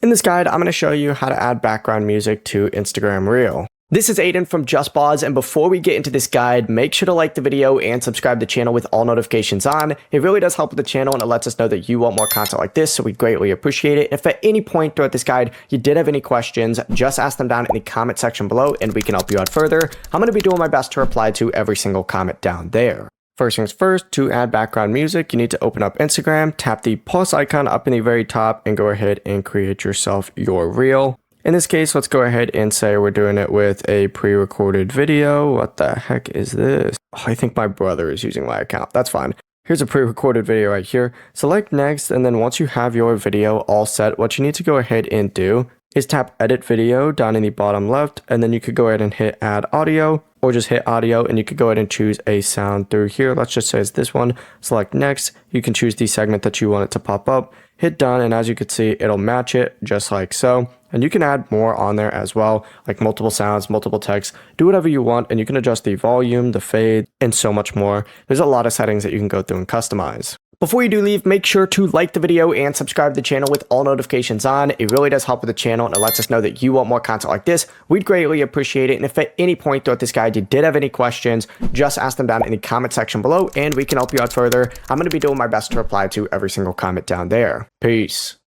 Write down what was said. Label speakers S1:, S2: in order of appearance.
S1: In this guide, I'm going to show you how to add background music to Instagram Reel. This is Aiden from JustPause, and before we get into this guide, make sure to like the video and subscribe to the channel with all notifications on. It really does help with the channel and it lets us know that you want more content like this, so we greatly appreciate it. If at any point throughout this guide you did have any questions, just ask them down in the comment section below and we can help you out further. I'm going to be doing my best to reply to every single comment down there. First things first, to add background music, you need to open up Instagram, tap the plus icon up in the very top, and go ahead and create yourself your reel. In this case, let's go ahead and say we're doing it with a pre-recorded video. What the heck is this? Oh, I think my brother is using my account. That's fine. Here's a pre-recorded video right here. Select next, and then once you have your video all set, what you need to go ahead and do is tap edit video down in the bottom left, and then you could go ahead and hit add audio, or just hit audio, and you could go ahead and choose a sound through here. Let's just say it's this one. Select next. You can choose the segment that you want it to pop up. Hit done, and as you can see, it'll match it just like so. And you can add more on there as well, like multiple sounds, multiple texts, do whatever you want, and you can adjust the volume, the fade, and so much more. There's a lot of settings that you can go through and customize. Before you do leave, make sure to like the video and subscribe to the channel with all notifications on. It really does help with the channel and it lets us know that you want more content like this. We'd greatly appreciate it. And if at any point throughout this guide you did have any questions, just ask them down in the comment section below and we can help you out further. I'm going to be doing my best to reply to every single comment down there. Peace.